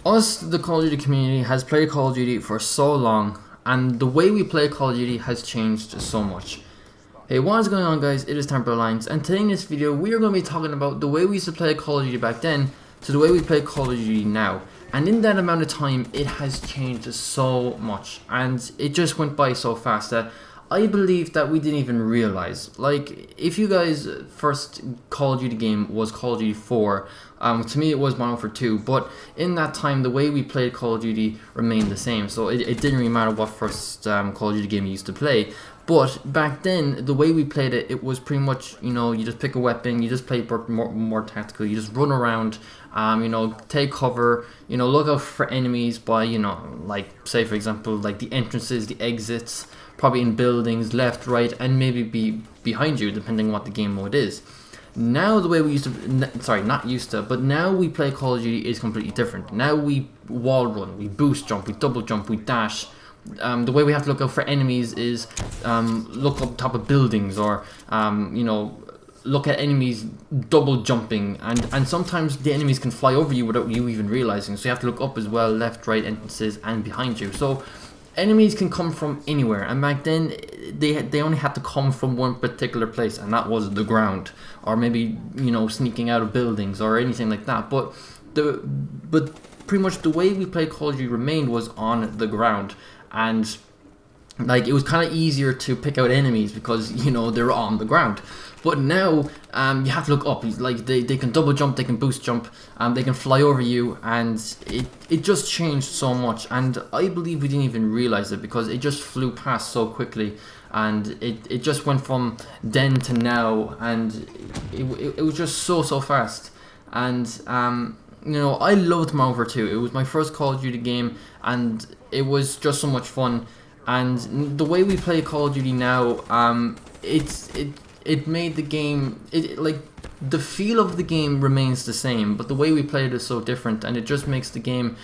us, the Call of Duty community, has played Call of Duty for so long, and the way we play Call of Duty has changed so much. Hey, what is going on, guys? It is TemperAlliance, and today in this video we are going to be talking about the way we used to play Call of Duty back then to the way we play Call of Duty now. And in that amount of time, it has changed so much, and it just went by so fast that I believe that we didn't even realize. Like, if you guys' first Call of Duty game was Call of Duty 4, to me it was Modern Warfare 2, but in that time the way we played Call of Duty remained the same, so it didn't really matter what first Call of Duty game you used to play. But back then, the way we played it, it was pretty much, you know, you just pick a weapon, you just play more tactical, you just run around, you know, take cover, you know, look out for enemies by, you know, like, say for example, like the entrances, the exits, probably in buildings, left, right, and maybe be behind you, depending on what the game mode is. Now the way we used to, sorry, not used to, but now we play Call of Duty is completely different. Now we wall run, we boost jump, we double jump, we dash. The way we have to look out for enemies is look up top of buildings, or you know, look at enemies double jumping, and sometimes the enemies can fly over you without you even realizing, so you have to look up as well, left, right, entrances, and behind you. So enemies can come from anywhere, and back then they only had to come from one particular place, and that was the ground, or maybe, you know, sneaking out of buildings or anything like that. But pretty much the way we played Call of Duty remained was on the ground. And like, it was kind of easier to pick out enemies because, you know, they're on the ground. But now you have to look up. Like, they can double jump, they can boost jump, they can fly over you, and it just changed so much. And I believe we didn't even realize it because it just flew past so quickly, and it just went from then to now, and it was just so fast. And you know, I loved Modern Warfare 2. It was my first Call of Duty game, and it was just so much fun. And the way we play Call of Duty now, it made the game, like, the feel of the game remains the same, but the way we play it is so different, and it just makes the game,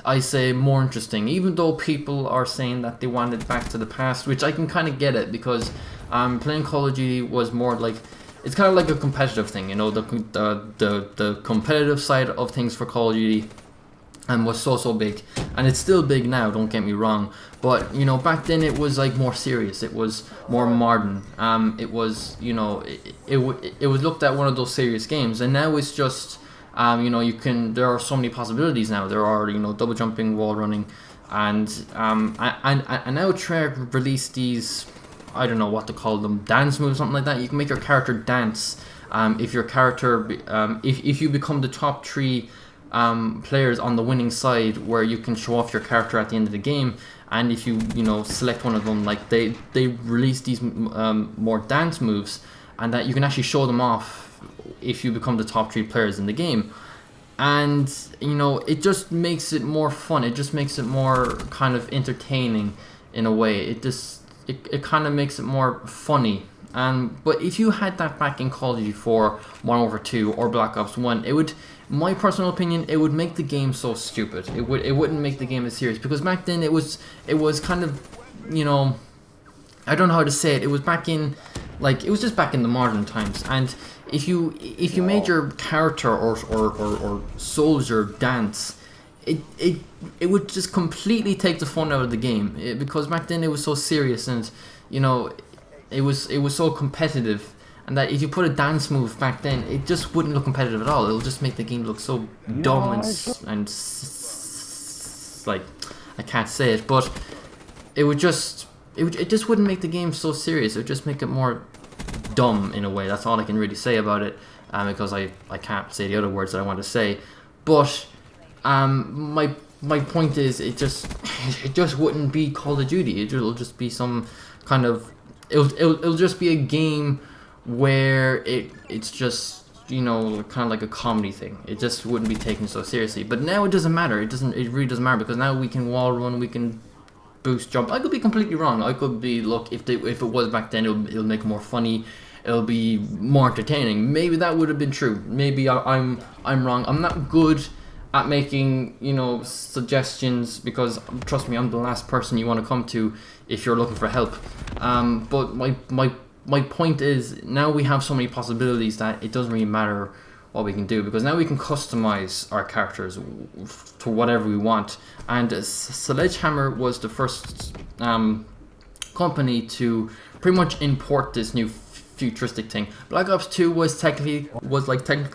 I say, more interesting. Even though people are saying that they want it back to the past, which I can kind of get it, because playing Call of Duty was more like, it's kind of like a competitive thing, you know, the competitive side of things for Call of Duty was so big, and it's still big now, don't get me wrong, but, you know, back then it was like more serious, it was more modern, it was, you know, it was looked at one of those serious games, and now it's just, you know, there are so many possibilities now. There are, you know, double jumping, wall running, and now Treyarch released these, I don't know what to call them, dance moves, something like that. You can make your character dance. If your character, if you become the top 3 players on the winning side, where you can show off your character at the end of the game, and if you know, select one of them, like they release these more dance moves, and that you can actually show them off if you become the top 3 players in the game. And, you know, it just makes it more fun. It just makes it more kind of entertaining in a way. It kind of makes it more funny. But if you had that back in Call of Duty 4, Modern Warfare 2, or Black Ops 1, it would, my personal opinion, it would make the game so stupid. It wouldn't make the game as serious, because back then it was kind of, you know, I don't know how to say it. It was back in, like, it was just back in the modern times, and if you made your character or soldier dance, it would just completely take the fun out of the game, because back then it was so serious, and, you know, it was so competitive, and that if you put a dance move back then, it just wouldn't look competitive at all. It'll just make the game look so dumb and like, I can't say it, but it just wouldn't make the game so serious. It would just make it more dumb in a way. That's all I can really say about it, because I can't say the other words that I want to say. But my point is, it just wouldn't be Call of Duty. It'll just be some kind of, it'll just be a game where it's just, you know, kind of like a comedy thing. It just wouldn't be taken so seriously. But now it doesn't matter. It really doesn't matter, because now we can wall run, we can boost jump. I could be completely wrong. I could be, look, if it was back then, it'll make it more funny. It'll be more entertaining. Maybe that would have been true. Maybe I'm wrong. I'm not good at making, you know, suggestions, because trust me, I'm the last person you want to come to if you're looking for help. But my point is, now we have so many possibilities that it doesn't really matter what we can do, because now we can customize our characters to whatever we want. And Sledgehammer was the first company to pretty much import this new futuristic thing. Black Ops 2 was technically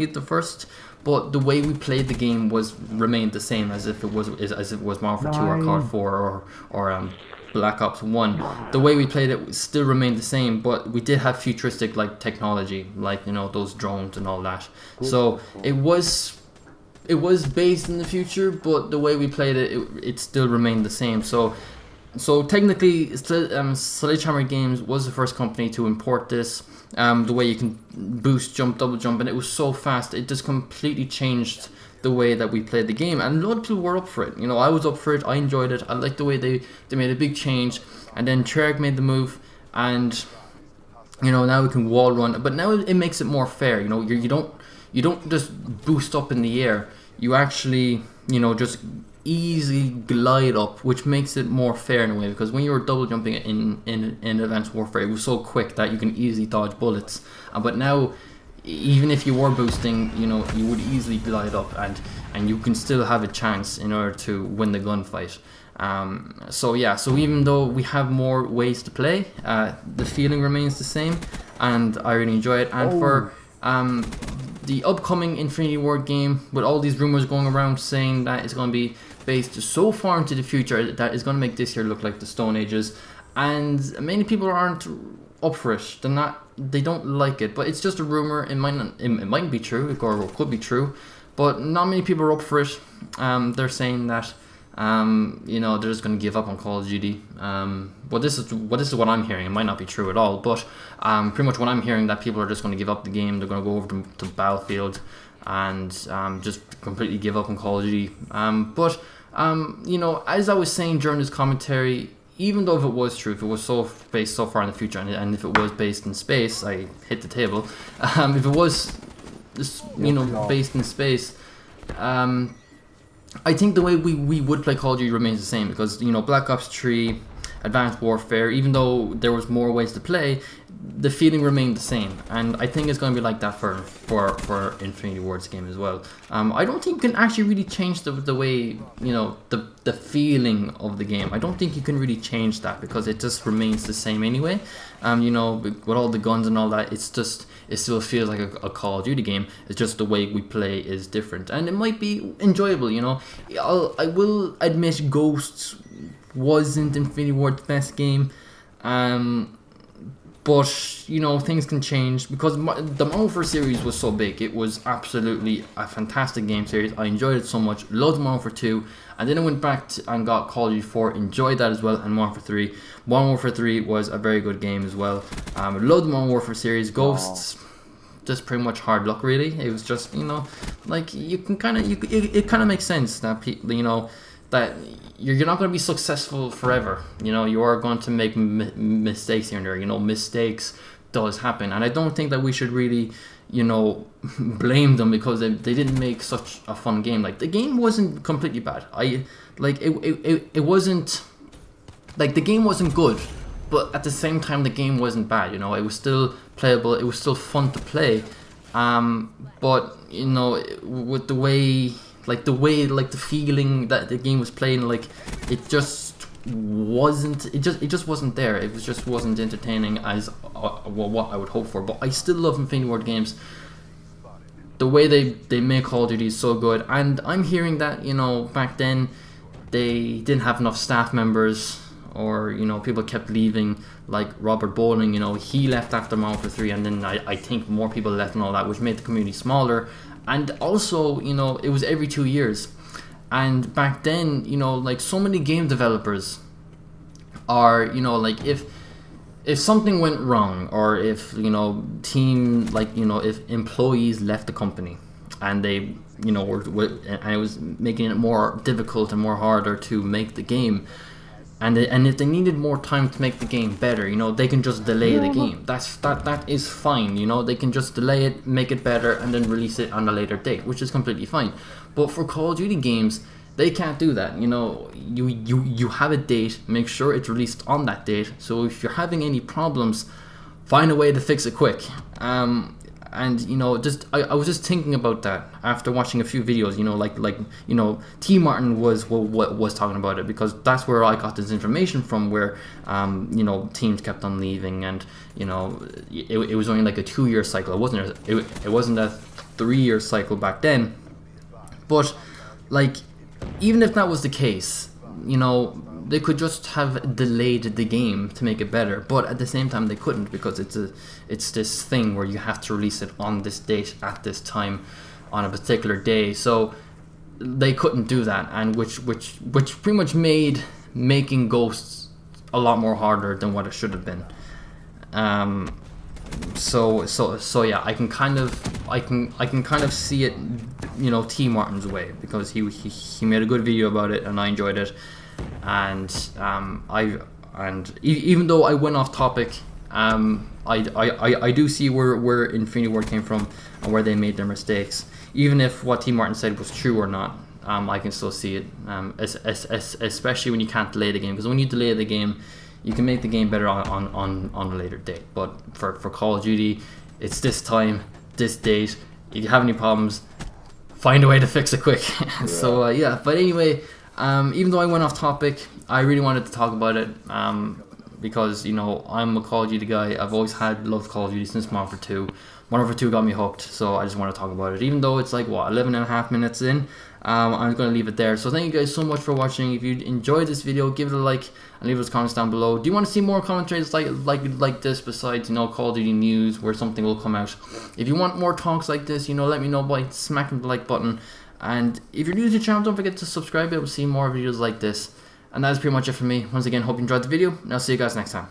the first, but the way we played the game remained the same as if it was Modern Warfare 2 or COD 4 or Black Ops 1. The way we played it still remained the same, but we did have futuristic technology, those drones and all that. So it was based in the future, but the way we played it still remained the same. So technically, Sledgehammer Games was the first company to import this. The way you can boost, jump, double jump, and it was so fast. It just completely changed the way that we played the game, and a lot of people were up for it. I was up for it. I enjoyed it. I liked the way they made a big change, and then Treyarch made the move, and now we can wall run. But now it makes it more fair. You don't just boost up in the air. You actually just easily glide up, which makes it more fair in a way, because when you were double jumping in Advanced Warfare, it was so quick that you can easily dodge bullets. But now, even if you were boosting, you would easily glide up, and you can still have a chance in order to win the gunfight. So even though we have more ways to play, the feeling remains the same, and I really enjoy it. And for the upcoming Infinity Ward game, with all these rumors going around saying that it's going to be based so far into the future that it's going to make this year look like the Stone Ages, and many people aren't up for it. They don't like it, but it's just a rumor. It might be true, or it could be true, but not many people are up for it. They're saying that they're just going to give up on Call of Duty. Well, this is what I'm hearing. It might not be true at all, but pretty much what I'm hearing, that people are just going to give up the game. They're going to go over to Battlefield and just completely give up on Call of Duty. But as I was saying during this commentary, even though if it was true, if it was based so far in the future, and if it was based in space, I hit the table. If it was based in space, I think the way we would play Call of Duty remains the same, because Black Ops 3, Advanced Warfare, even though there was more ways to play, the feeling remained the same, and I think it's going to be like that for Infinity Ward's game as well. I don't think you can actually really change the way, the feeling of the game. I don't think you can really change that, because it just remains the same anyway. With all the guns and all that, it still feels like a Call of Duty game. It's just the way we play is different, and it might be enjoyable. I will admit Ghosts wasn't Infinity Ward's best game, but things can change, because the Modern Warfare series was so big. It was absolutely a fantastic game series. I enjoyed it so much. Loved Modern Warfare 2, and then I went back and got Call of Duty 4. Enjoyed that as well, and Modern Warfare 3. Modern Warfare 3 was a very good game as well. Loved the Modern Warfare series. Ghosts, just pretty much hard luck really. It was just you can it kind of makes sense that people that you're not going to be successful forever. You are going to make mistakes here and there. Mistakes does happen, and I don't think that we should really blame them, because they didn't make such a fun game. The game wasn't completely bad. It wasn't the game wasn't good, but at the same time the game wasn't bad. It was still playable. It was still fun to play. But with the way the feeling that the game was playing, it just wasn't there. It just wasn't entertaining as what I would hope for. But I still love Infinity Ward games. The way they make Call of Duty is so good, and I'm hearing that back then they didn't have enough staff members, or people kept leaving, like Robert Bowling. He left after Modern Warfare 3, and then I think more people left and all that, which made the community smaller. And also, it was every 2 years. And back then, so many game developers are, if something went wrong, or if, if employees left the company, and they, and it was making it more difficult and more harder to make the game, and if they needed more time to make the game better, they can just delay the game. That is fine. They can just delay it, make it better, and then release it on a later date, which is completely fine. But for Call of Duty games, they can't do that. You have a date, make sure it's released on that date. So if you're having any problems, find a way to fix it quick. And you know, just I was just thinking about that after watching a few videos. You know, like you know, T Martin was talking about it, because that's where I got this information from. Where you know, teams kept on leaving, and you know, it was only like a 2-year cycle. It wasn't a 3-year cycle back then. But like, even if that was the case, you know, they could just have delayed the game to make it better, but at the same time they couldn't, because it's this thing where you have to release it on this date at this time on a particular day. So they couldn't do that, and which pretty much made making Ghosts a lot more harder than what it should have been. So yeah, I can kind of see it, you know, T Martin's way, because he made a good video about it and I enjoyed it. And even though I went off topic, I do see where Infinity Ward came from and where they made their mistakes. Even if what T Martin said was true or not, I can still see it, especially when you can't delay the game, because when you delay the game, you can make the game better on a later date. But for Call of Duty, it's this time, this date. If you have any problems, find a way to fix it quick. Yeah. So yeah, but anyway, even though I went off topic, I really wanted to talk about it, because you know, I'm a Call of Duty guy. I've always had loved Call of Duty since Modern Warfare 2. Modern Warfare 2 got me hooked, so I just want to talk about it. Even though it's like, what, 11.5 minutes in, I'm going to leave it there. So thank you guys so much for watching. If you enjoyed this video, give it a like and leave us comments down below. Do you want to see more commentaries like this, besides, you know, Call of Duty news where something will come out? If you want more talks like this, you know, let me know by smacking the like button. And if you're new to the channel, don't forget to subscribe. You'll see more videos like this. And that's pretty much it for me. Once again, hope you enjoyed the video, and I'll see you guys next time.